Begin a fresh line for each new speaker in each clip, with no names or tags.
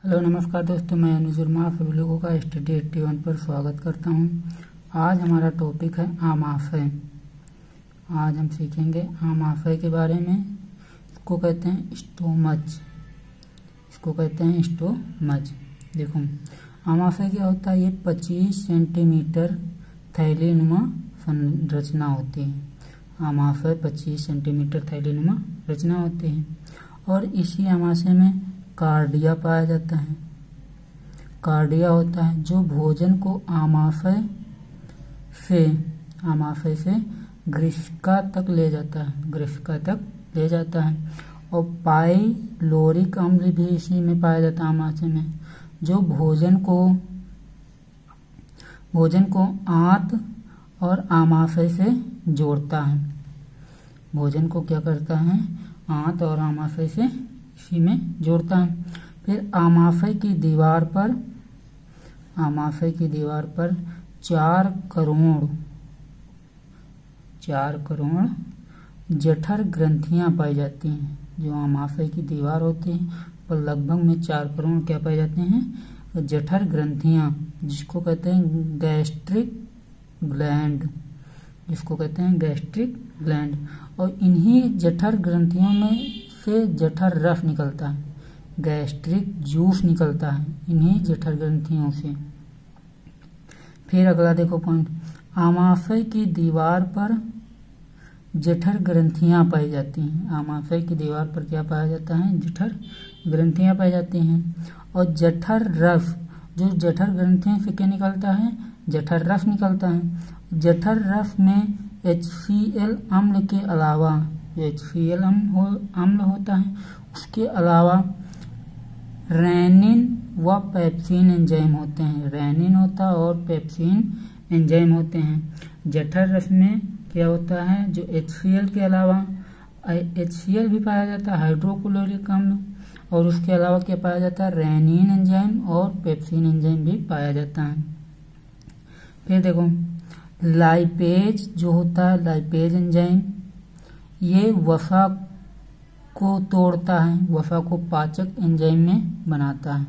Hello नमस्कार दोस्तों, मैं अनुज वर्मा आप सभी लोगों का स्टडी 81 पर स्वागत करता हूं। आज हमारा टॉपिक है आमाशय। आज हम सीखेंगे आमाशय के बारे में। इसको कहते हैं स्टोमच। देखो आमाशय क्या होता है, ये 25 सेंटीमीटर थैलीनुमा संरचना होती है। आमाशय 25 सेंटीमीटर थैलीनुमा रचना होती है और इसी आमाशय में कार्डिया पाया जाता है। कार्डिया होता है जो भोजन को आमाशय से ग्रीष्का तक ले जाता है। और पाइलोरिक अम्ल भी इसी में पाया जाता है आमाशय में, जो भोजन को आंत और आमाशय से जोड़ता है। भोजन को क्या करता है, आंत और आमाशय से इसी में जोड़ता है। फिर आमाशय की दीवार पर 4 करोड़ जठर ग्रंथियां पाई जाती हैं। जो आमाशय की दीवार होती है पर लगभग में 4 करोड़ क्या पाए जाते हैं, जठर ग्रंथियां, जिसको कहते हैं गैस्ट्रिक ग्लैंड। और इन्हीं जठर ग्रंथियों में से जठर रस निकलता है, गैस्ट्रिक जूस निकलता है इन्हीं जठर ग्रंथियों से। फिर अगला देखो पॉइंट, आमाशय की दीवार पर जठर ग्रंथियां पाई जाती हैं। आमाशय की दीवार पर क्या पाया जाता है, जठर ग्रंथियां पाई जाती हैं। और जठर रस, जो जठर ग्रंथियों से क्या निकलता है, जठर रस निकलता है। जठर रस में HCl अम्ल के अलावा, HCl अम्ल होता है, उसके अलावा रेनिन व पेप्सिन एंजाइम होते हैं। रेनिन होता है और पेप्सिन एंजाइम होते हैं। जठर रस में क्या होता है, जो HCl के अलावा HCl भी पाया जाता है, हाइड्रोक्लोरिक अम्ल, और उसके अलावा क्या पाया जाता है, रेनिन एंजाइम और पेप्सिन एंजाइम भी पाया जाता है। फिर देखो लाइपेज जो होता है, लाइपेज एंजाइम, ये वसा को तोड़ता है, वसा को पाचक एंजाइम में बनाता है,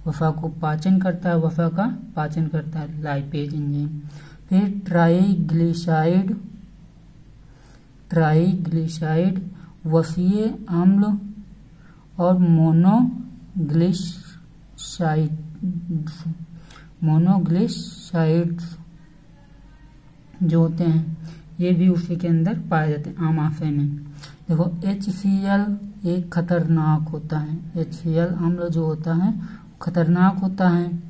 वसा को पाचन करता है, वसा का पाचन करता है लाइपेज एंजाइम। फिर ट्राइग्लिसराइड वसीय अम्ल और मोनोग्लिसराइड्स जो होते हैं, ये भी उसी के अंदर पाए जाते हैं आमाशय में। देखो HCl एक खतरनाक होता है, HCl अम्ल जो होता है खतरनाक होता है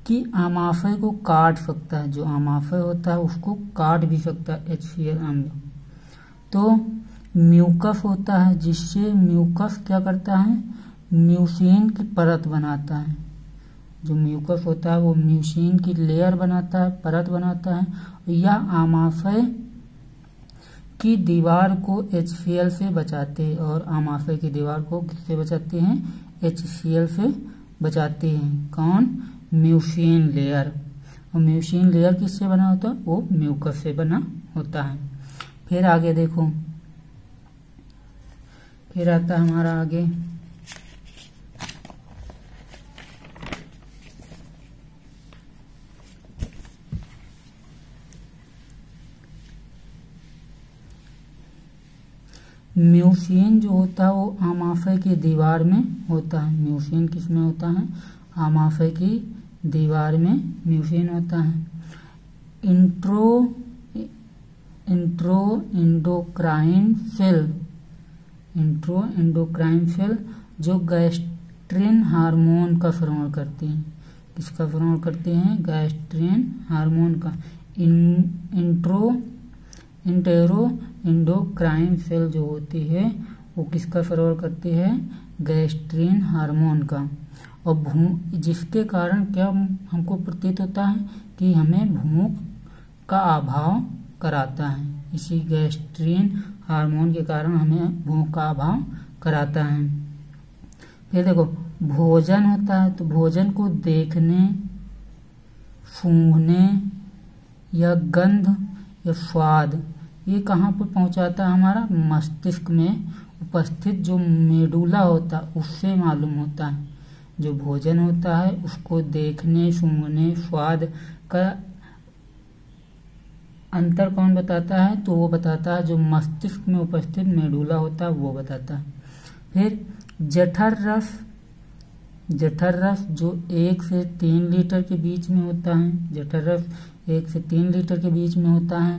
कि आमाशय को काट सकता है। जो आमाशय होता है उसको काट भी सकता है HCl अम्ल। तो म्यूकस होता है, जिससे म्यूकस क्या करता है, म्यूसिन की परत बनाता है। जो म्यूकस होता है वो म्यूसिन की लेयर बनाता है, परत बनाता है, या आमाशय की दीवार को HCl से बचाते हैं। और आमाशय की दीवार को किससे बचाते हैं, HCl से बचाते हैं। कौन, म्यूसिन लेयर। और म्यूसिन लेयर किससे बना होता है, वो म्यूकस से बना होता है। फिर आगे देखो, फिर आता है हमारा आगे म्यूसिन जो होता है वो आमाशय की दीवार में होता है। म्यूसिन किस में होता है, आमाशय की दीवार में म्यूसिन होता है। इंट्रो एंडोक्राइन सेल जो गैस्ट्रिन हार्मोन का स्राव करती हैं। किसका स्राव करते हैं, गैस्ट्रिन हार्मोन का। इंटेरो एंडोक्राइन सेल जो होती है वो किसका स्राव करती है, गैस्ट्रिन हार्मोन का। और जिसके कारण क्या हमको प्रतीत होता है कि हमें भूख का अभाव कराता है। इसी गैस्ट्रिन हार्मोन के कारण हमें भूख का अभाव कराता है। फिर देखो भोजन होता है, तो भोजन को देखने, सूंघने या गंध या स्वाद, ये कहाँ पर पहुंचाता है, हमारा मस्तिष्क में उपस्थित जो मेडुला होता है उससे मालूम होता है। जो भोजन होता है उसको देखने, सूंघने, स्वाद का अंतर कौन बताता है? तो वो बताता है जो मस्तिष्क में उपस्थित मेडुला होता है वो बताता है। फिर जठर रस, जठर रस जो 1 से 3 लीटर के बीच में होता है, जठर रस 1 से 3 लीटर के बीच में होता है,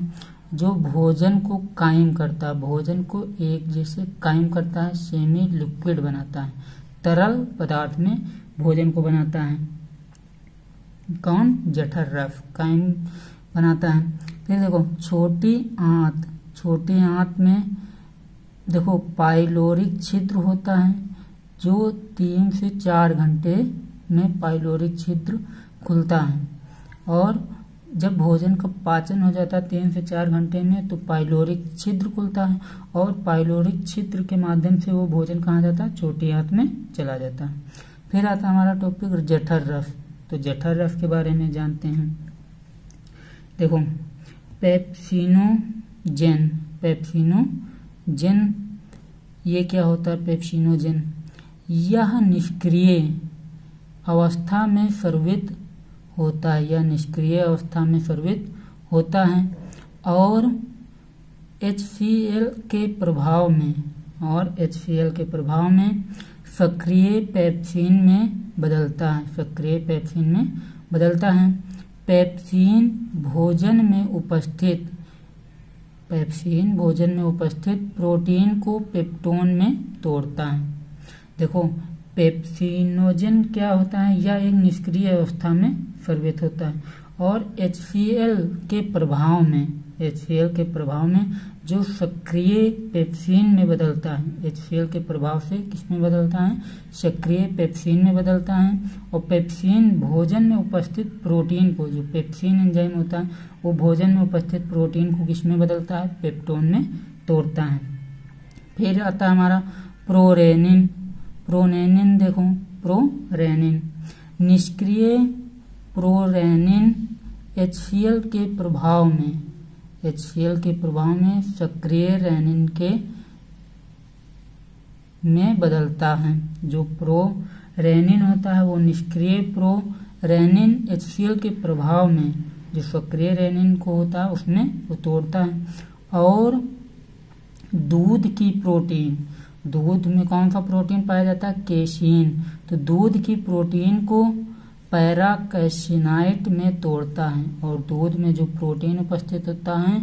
जो भोजन को कायम करता है, भोजन को एक जैसे कायम करता है, सेमी लिक्विड बनाता है, तरल पदार्थ में भोजन को बनाता है। कौन? जठर रस कायम बनाता है। फिर देखो छोटी आंत, छोटी आंत में देखो पाइलोरिक छिद्र होता है, जो 3 से 4 घंटे में पाइलोरिक छिद्र खुलता है, और जब भोजन का पाचन हो जाता है 3 से 4 घंटे में तो पाइलोरिक छिद्र खुलता है, और पाइलोरिक छिद्र के माध्यम से वो भोजन कहाँ जाता है? छोटी आंत में चला जाता है। फिर आता है हमारा टॉपिक जठर रस। तो जठर रस के बारे में जानते हैं। देखो पेप्सिनोजेन, पेप्सिनोजेन ये क्या होता है? पेप्सिनोजेन यह निष्क्रिय अवस्था में स्रावित होता है, यह निष्क्रिय अवस्था में स्रावित होता है और HCl के प्रभाव में, और HCl के प्रभाव में सक्रिय पेप्सिन में बदलता है, सक्रिय पेप्सिन में बदलता है। पेप्सिन भोजन में उपस्थित, पेप्सिन भोजन में उपस्थित प्रोटीन को पेप्टोन में तोड़ता है। देखो पेप्सिनोजेन क्या होता है? यह एक निष्क्रिय अवस्था में स्रावित होता है और HCl के प्रभाव में, HCl के प्रभाव में जो सक्रिय पेप्सिन में बदलता है, HCl के प्रभाव से किसमें बदलता है? सक्रिय पेप्सिन में बदलता है। और पेप्सिन भोजन में उपस्थित प्रोटीन को, जो पेप्सिन एंजाइम होता है वो भोजन में उपस्थित प्रोटीन को किसमें बदलता है? पेप्टोन में तोड़ता है। फिर आता है हमारा प्रोरेनिन। प्रोरेनिन देखो, प्रोरेनिन निष्क्रिय प्रोरेनिन HCl के प्रभाव में, HCl के प्रभाव में सक्रिय रेनिन के में बदलता है। जो प्रोरेनिन होता है वो निष्क्रिय प्रोरेनिन HCl के प्रभाव में जो सक्रिय रेनिन को होता है उसमें वो तोड़ता है। और दूध की प्रोटीन, दूध में कौन सा प्रोटीन पाया जाता है? केसीन। तो दूध की प्रोटीन को पैराकैसिनाइट में तोड़ता है, और दूध में जो प्रोटीन उपस्थित होता है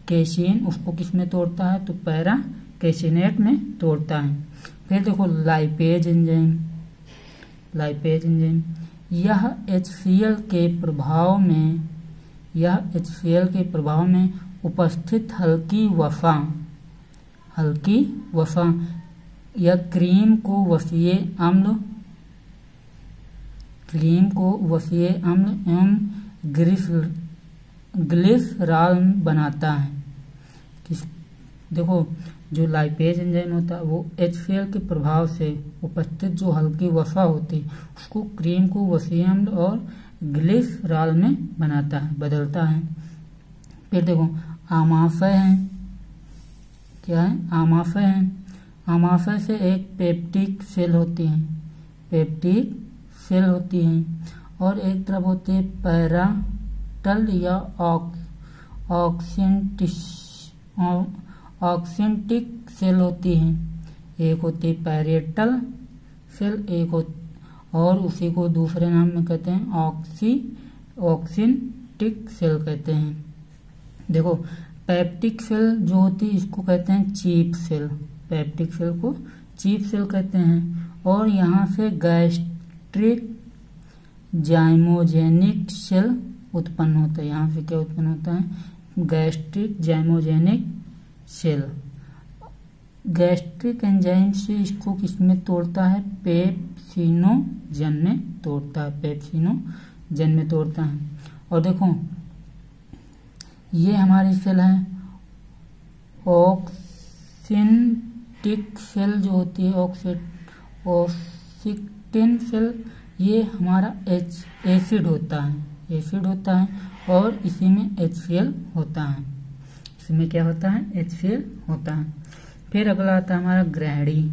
केसीन, उसको किस में तोड़ता है? तो पैराकैसिनेट में तोड़ता है। फिर देखो लाइपेज एंजाइम, लाइपेज एंजाइम यह HCl के प्रभाव में, यह HCl के प्रभाव में उपस्थित हल्की वसा, हल्की वसा या क्रीम को वसीय अम्ल, क्रीम को वसीय अम्ल एवं ग्लिसरॉल बनाता है। देखो जो लाइपेज एंजाइम होता है वो HCl के प्रभाव से उपस्थित जो हल्की वसा होती है उसको क्रीम को वसीय अम्ल और ग्लिसरॉल में बनाता है, बदलता है। फिर देखो आमाशय है, क्या है? आमाशय है। आमाशय से एक पेप्टिक सेल होती है, पेप्टिक सेल होती है, और एक तरफ होती है पैराटल या ऑक्सेंटिक सेल होती है। एक होती है पैरेटल सेल, एक और उसी को दूसरे नाम में कहते हैं ऑक्सेंटिक सेल कहते हैं। देखो पेप्टिक सेल जो होती है इसको कहते हैं चीफ सेल, पेप्टिक सेल को चीफ सेल कहते हैं। और यहाँ से गैस्ट्रिक जाइमोजेनिक सेल उत्पन्न होता है। यहाँ से क्या उत्पन्न होता है? Gastric zymogenic cell. Gastric enzyme से इसको किसमें तोड़ता है? पेप्सिनोजेन में तोड़ता है, पेप्सिनोजेन में तोड़ता है। और देखो ये हमारी सेल है ऑक्सिटिक सेल जो होती है, ऑक्सिटिन सेल, ये हमारा एसिड होता है, एसिड होता है और इसी में HCl होता है, इसमें क्या होता है? HCl होता है। फिर अगला आता है हमारा ग्रहणी।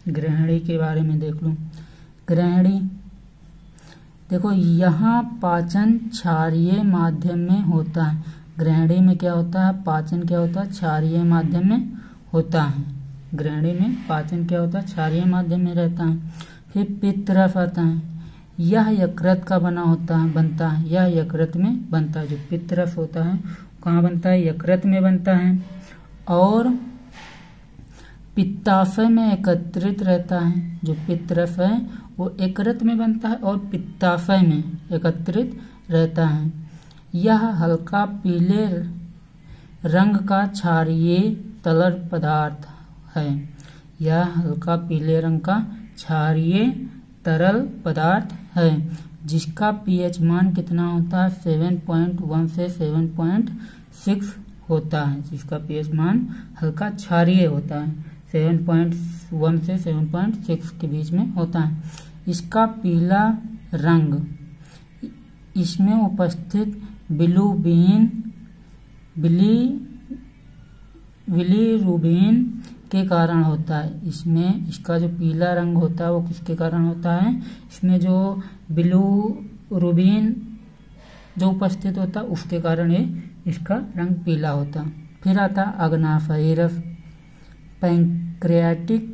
ग्रहणी के बारे में देख लो। ग्रहणी, देखो यहाँ पाचन क्षारीय माध्यम में होता है। ग्रहणी में क्या होता है, पाचन क्या होता है, क्षारीय माध्यम में होता है। ग्रहणी में पाचन क्या होता है, क्षारीय माध्यम में रहता है। फिर पित्तरस आता है, यह यकृत का बनता है, यह यकृत में बनता है। जो पित्तरस होता है कहाँ बनता है, यकृत में बनता है। और पित्ताशय में एकत्रित रहता है। जो पित्तरस है वो यकृत में बनता है और पित्ताशय में एकत्रित रहता है। यह हल्का पीले रंग का क्षारीय तरल पदार्थ है। यह हल्का पीले रंग का क्षारीय तरल पदार्थ है, जिसका पीएच मान कितना होता है, 7.1 से 7.6 होता है। जिसका पीएच मान हल्का क्षारीय होता है, 7.1 से 7.6 के बीच में होता है। इसका पीला रंग इसमें उपस्थित बिलीरुबिन के कारण होता है। इसमें इसका जो पीला रंग होता है वो किसके कारण होता है, इसमें जो बिलीरुबिन जो उपस्थित होता है उसके कारण ये इसका रंग पीला होता है। फिर आता है अग्नाशयी रस, पैंक्रियाटिक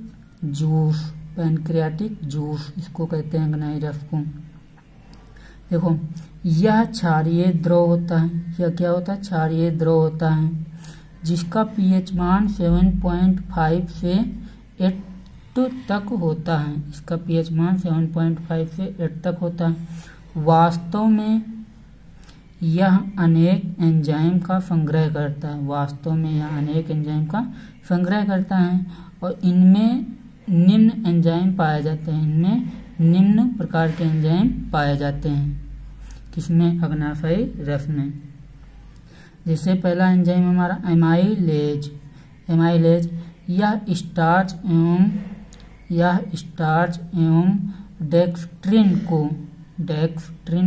जूस इसको कहते हैं अग्नाशयी रस को। देखो यह क्षारीय द्रव होता है। यह क्या होता है, क्षारीय द्रव होता है, जिसका पीएच मान 7.5 से 8 तक होता है। इसका पीएच मान 7.5 से 8 तक होता है। वास्तव में यह अनेक एंजाइम का संग्रह करता है। वास्तव में यह अनेक एंजाइम का संग्रह करता है और इनमें निम्न एंजाइम पाए जाते हैं। इनमें निम्न प्रकार के एंजाइम पाए जाते हैं। किसमें, अग्नाशयी रस में। जैसे पहला एंजाइम हमारा एमाइलेज। यह स्टार्च एवं डेक्स्ट्रिन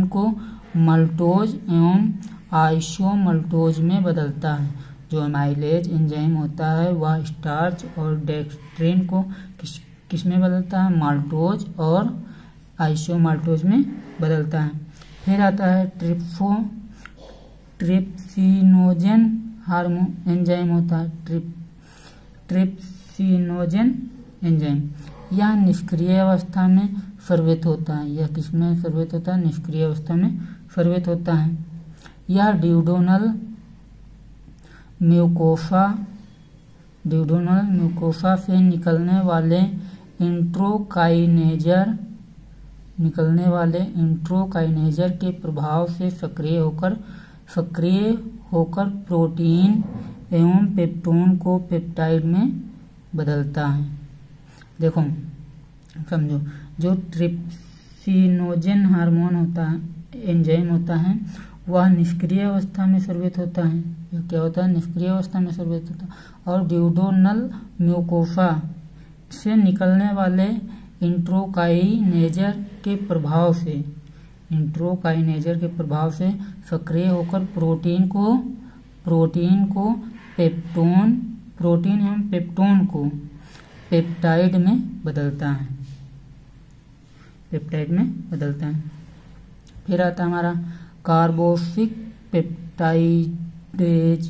को मल्टोज एवं आइसोमल्टोज में बदलता है। जो एमाइलेज एंजाइम होता है वह स्टार्च और डेक्स्ट्रिन को किस में बदलता है, माल्टोज और आइसोमल्टोज में बदलता है। फिर आता है ट्रिप्सिनोजेन हार्मोन एंजाइम होता है। ट्रिप्सिनोजेन एंजाइम यह निष्क्रिय अवस्था में स्रावित होता है। यह किसमें स्रावित होता है, निष्क्रिय अवस्था में स्रावित होता है। यह ड्यूडोनल म्यूकोसा से निकलने वाले इंट्रोकाइनेजर के प्रभाव से सक्रिय होकर प्रोटीन एवं पेप्टोन को पेप्टाइड में बदलता है। देखो समझो, जो ट्रिप्सिनोजेन हार्मोन होता है, एंजाइम होता है, वह निष्क्रिय अवस्था में स्रावित होता है। यह क्या होता है, निष्क्रिय अवस्था में स्रावित होता है। और ड्यूडोनल म्यूकोसा से निकलने वाले इंट्रोकाइनेजर के प्रभाव से सक्रिय होकर प्रोटीन एवं पेप्टोन को पेप्टाइड में बदलता है। फिर आता है हमारा कार्बोक्सिल पेप्टाइडेज।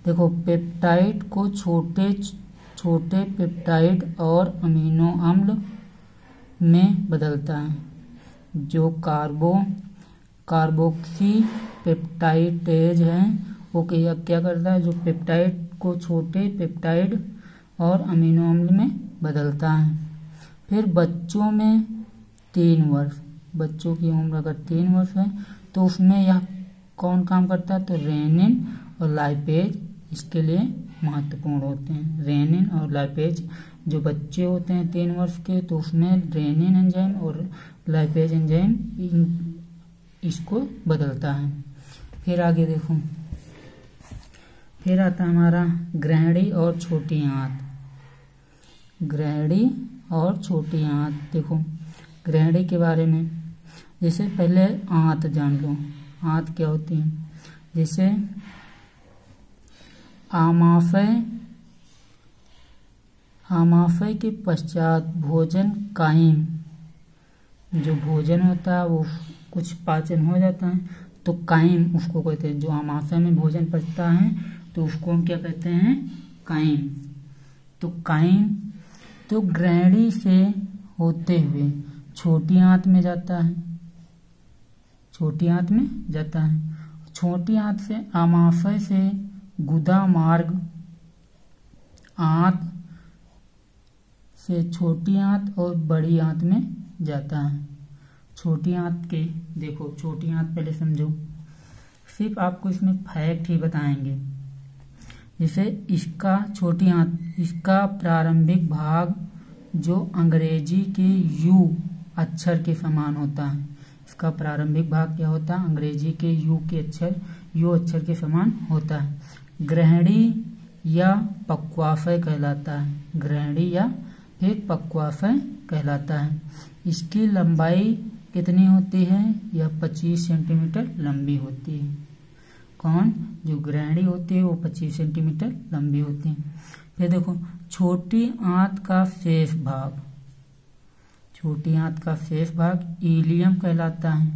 देखो पेप्टाइड को छोटे पेप्टाइड और अमीनो अम्ल में बदलता है। जो कार्बोक्सी पेप्टाइडेज है वो क्या करता है, जो पेप्टाइड को छोटे पेप्टाइड और अमीनो अम्ल में बदलता है। फिर बच्चों में 3 वर्ष, बच्चों की उम्र अगर 3 वर्ष है तो उसमें यह कौन काम करता है, तो रेनिन और लाइपेज इसके लिए महत्वपूर्ण होते हैं। रेनिन और लाइपेज जो बच्चे होते हैं 3 वर्ष के, तो उसमें रेनिन एंजाइम और लाइपेज एंजाइम इसको बदलता है। फिर आगे देखो, फिर आता हमारा ग्रहणी और छोटी आंत। देखो ग्रहणी के बारे में, जैसे पहले आंत जान लो, आंत क्या होती है। जैसे आमाशय के पश्चात भोजन कायम, जो भोजन होता है वो कुछ पाचन हो जाता है तो कायम उसको कहते हैं। जो आमाशय में भोजन पचता है तो उसको हम क्या कहते हैं, कायम। तो कायम तो ग्रहणी से होते हुए छोटी आंत में जाता है, छोटी आंत में जाता है। छोटी आंत से आमाशय से गुदा मार्ग आंत से छोटी आंत और बड़ी आंत में जाता है। छोटी आंत के देखो, छोटी आंत पहले समझो, सिर्फ आपको इसमें फैक्ट ही बताएंगे। जैसे इसका छोटी आंत, इसका प्रारंभिक भाग जो अंग्रेजी के यू अक्षर के समान होता है, इसका प्रारंभिक भाग क्या होता है, अंग्रेजी के यू अक्षर के समान होता है। ग्रहणी या पक्वाशय कहलाता है, ग्रहणी या फिर पक्वाशय कहलाता है। इसकी लंबाई कितनी होती है, यह 25 सेंटीमीटर लंबी होती है। कौन, जो ग्रहणी होती है वो 25 सेंटीमीटर लंबी होती है। फिर देखो छोटी आंत का शेष भाग, छोटी आंत का शेष भाग इलियम कहलाता है।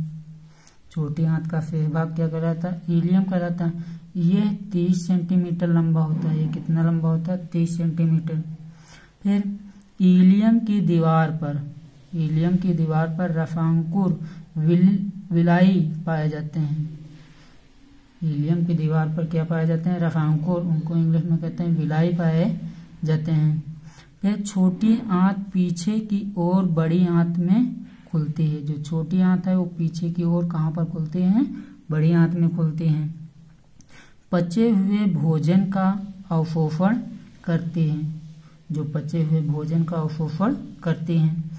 छोटी आंत का शेष भाग क्या कहलाता है, इलियम कहलाता है। यह 30 सेंटीमीटर लंबा होता है। ये कितना लंबा होता है, 30 सेंटीमीटर। फिर इलियम की दीवार पर, इलियम की दीवार पर रसांकुर विलाई पाए जाते हैं। इलियम की दीवार पर क्या पाए जाते हैं, रसांकुर, उनको इंग्लिश में कहते हैं विलाई पाए जाते हैं। फिर छोटी आंत पीछे की ओर बड़ी आंत में खुलती है। जो छोटी आंत है वो पीछे की ओर कहाँ पर खुलती है, बड़ी आंत में खुलती है। पचे हुए भोजन का अवशोषण करती है, जो पचे हुए भोजन का अवशोषण करती हैं।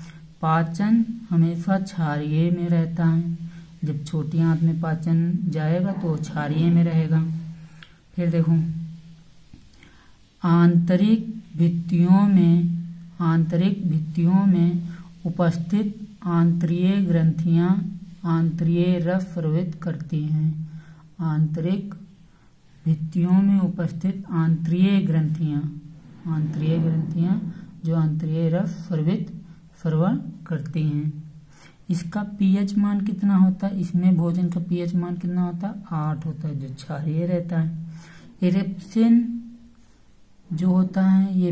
पाचन हमेशा क्षारीय में रहता है। जब छोटी आंत में पाचन जाएगा तो क्षारीय में रहेगा। फिर देखो आंतरिक भित्तियों में उपस्थित आंतरीय ग्रंथियां आंतरीय रस स्रावित करती हैं। आंतरिक भित्तियों में उपस्थित आंतरीय ग्रंथियां जो आंतरीय रस स्राव करती हैं। इसका पीएच मान कितना होता है, इसमें भोजन का पीएच मान कितना होता है, 8 होता है, जो क्षारीय रहता है। इरेप्सिन जो होता है ये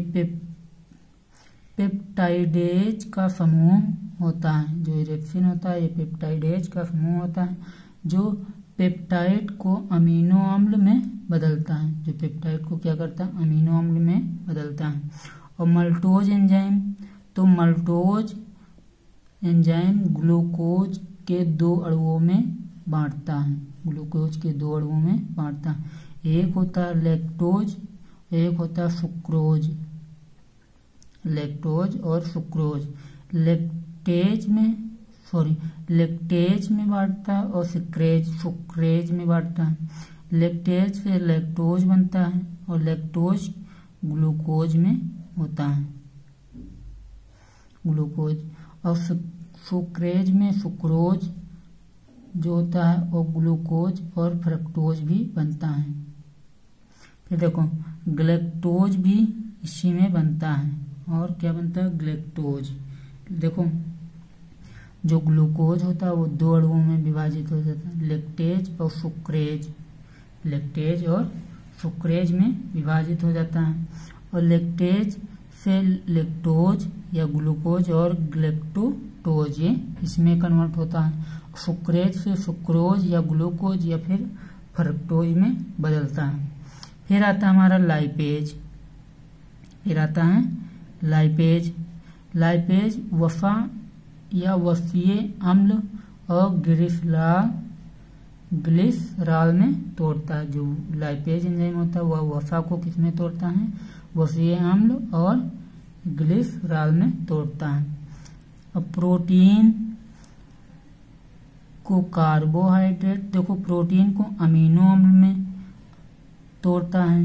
पेप्टाइडेज का समूह होता है। जो इरेप्सिन होता है ये पेप्टाइडेज का समूह होता है, जो पेप्टाइड को अमीनो अम्ल में बदलता है। जो पेप्टाइड को क्या करता है, अमीनो अम्ल में बदलता है। और मल्टोज एंजाइम, तो मल्टोज एंजाइम ग्लूकोज के 2 अणुओं में बांटता है। ग्लूकोज के 2 अणुओं में बांटता है। एक होता है लैक्टोज, एक होता है सुक्रोज। लैक्टोज और सुक्रोज लैक्टेज में बांटता है और सुक्रेज में बांटता है। लैक्टेज से लैक्टोज बनता है और लैक्टोज ग्लूकोज में होता है, ग्लूकोज। और सुक्रेज में सुक्रोज जो होता है वो ग्लूकोज और फ्रक्टोज भी बनता है। फिर देखो ग्लैक्टोज भी इसी में बनता है। और क्या बनता है, ग्लैक्टोज। देखो जो ग्लूकोज होता है वो 2 अणुओं में विभाजित हो जाता है, लैक्टेज और सुक्रेज। लैक्टेज और सुक्रेज में विभाजित हो जाता है। और लैक्टेज से लैक्टोज या ग्लूकोज और ग्लैक्टोज ये इसमें कन्वर्ट होता है। सुक्रेज से सुक्रोज या ग्लूकोज या फिर फ्रक्टोज में बदलता है। फिर आता है हमारा लाइपेज। लाइपेज वसा या वसीय अम्ल और ग्लिसरॉल में तोड़ता है। जो लाइपेज एंजाइम होता है वह वसा को किसमें तोड़ता है, वसीय अम्ल और ग्लिसरॉल में तोड़ता है। अब प्रोटीन को कार्बोहाइड्रेट, देखो प्रोटीन को अमीनो अम्ल में तोड़ता है।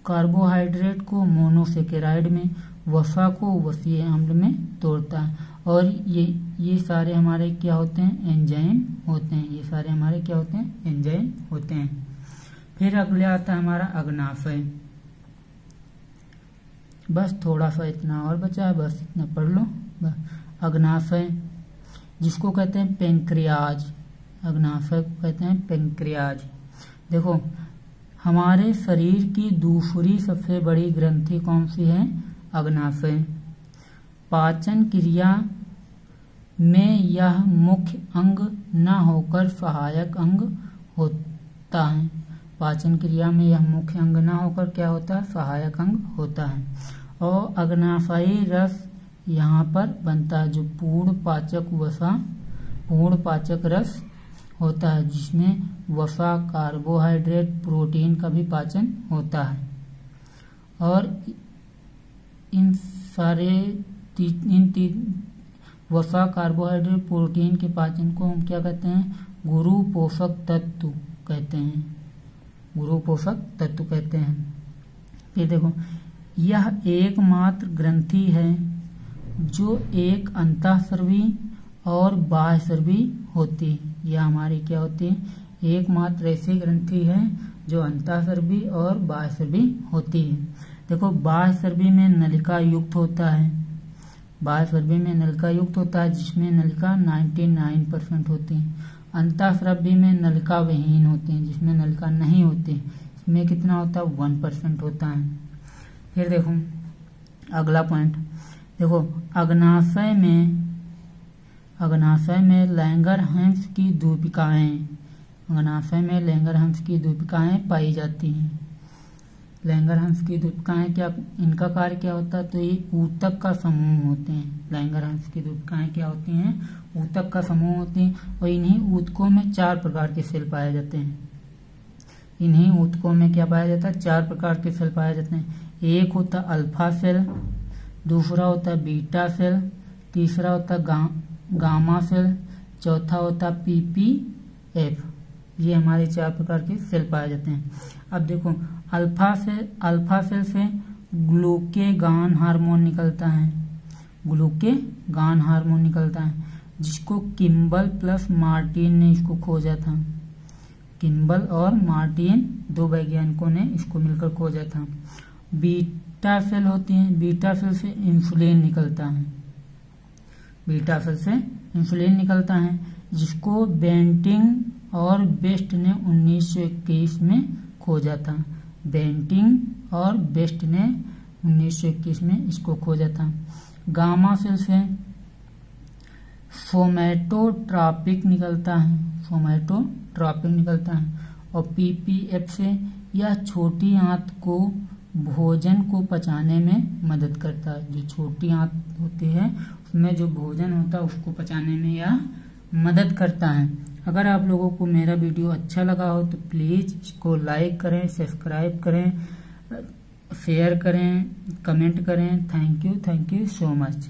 कार्बोहाइड्रेट को मोनोसेकेराइड में, वसा को वसीय अम्ल में तोड़ता है। और ये सारे हमारे क्या होते हैं, एंजाइम होते हैं। ये सारे हमारे क्या होते हैं, एंजाइम होते हैं। फिर अगले आता है हमारा अग्नाशय। बस थोड़ा सा इतना और बचा है, बस इतना पढ़ लो। अग्नाशय जिसको कहते हैं पेंक्रियाज, अग्नाशय को कहते हैं पेंक्रियाज। देखो हमारे शरीर की दूसरी सबसे बड़ी ग्रंथि कौन सी है? अग्नाशय। पाचन क्रिया में यह मुख्य अंग न होकर सहायक अंग होता है। पाचन क्रिया में यह मुख्य अंग न होकर क्या होता है? सहायक अंग होता है। और अग्नाशयी रस यहाँ पर बनता है, जो पूर्ण पाचक रस होता है, जिसमें वसा, कार्बोहाइड्रेट, प्रोटीन का भी पाचन होता है। और इन वसा, कार्बोहाइड्रेट, प्रोटीन के पाचन को हम क्या कहते हैं? गुरु पोषक तत्व कहते हैं, गुरु पोषक तत्व कहते हैं। ये देखो यह एकमात्र ग्रंथि है जो एक अंतःस्रावी और बाह्यस्रावी होती है। यह हमारी क्या होती है? एकमात्र ऐसी ग्रंथि है जो अंतःस्रावी और बाह्यस्रावी होती है। देखो बाह्यस्रावी में नलिका युक्त होता है, बाह्यस्रावी में नलिका युक्त होता है जिसमें नलिका 99% होती है। अंतःस्रावी में नलिका विहीन होती है, जिसमें नलिका नहीं होती, इसमें कितना होता है? 1% होता है। फिर देखो अगला पॉइंट, देखो अग्नाशय में लैंगरहैंस की दूपिकाएं, अग्नाशय में लैंगरहैंस की दूपिकाएं पाई जाती हैं। लैंगरहैंस की दूपिकाएं क्या, इनका कार्य क्या होता है? तो ये ऊतक का समूह होते हैं। लैंगरहैंस की दूपिकाएं क्या होती हैं? ऊतक का समूह होती हैं। और इन्हीं ऊतकों में 4 प्रकार के सेल पाए जाते हैं। इन्हीं ऊतकों में क्या पाया जाता है? 4 प्रकार के सेल पाए जाते हैं। एक होता अल्फा सेल, दूसरा होता बीटा सेल, तीसरा होता गामा सेल, चौथा होता PPF। ये हमारे 4 प्रकार के सेल पाए जाते हैं। अब देखो अल्फा सेल से ग्लूकेगान हार्मोन निकलता है, ग्लूकेगान हार्मोन निकलता है, जिसको किम्बल प्लस मार्टिन ने इसको खोजा था। किम्बल और मार्टिन 2 वैज्ञानिकों ने इसको मिलकर खोजा था। बीटा सेल होती है, बीटा सेल से इंसुलिन निकलता है, बीटा सेल से इंसुलिन निकलता है, जिसको बेंटिंग और बेस्ट ने 1921 में खोजा था। बेंटिंग और बेस्ट ने 1921 में इसको खोजा था। गामा सेल से सोमैटोट्रॉपिक निकलता है, सोमैटोट्रॉपिक निकलता है। और PPF से यह छोटी आंत को भोजन को पचाने में मदद करता है। जो छोटी आंत होती है उसमें जो भोजन होता है उसको पचाने में यह मदद करता है। अगर आप लोगों को मेरा वीडियो अच्छा लगा हो तो प्लीज़ इसको लाइक करें, सब्सक्राइब करें, शेयर करें, कमेंट करें। Thank you so much.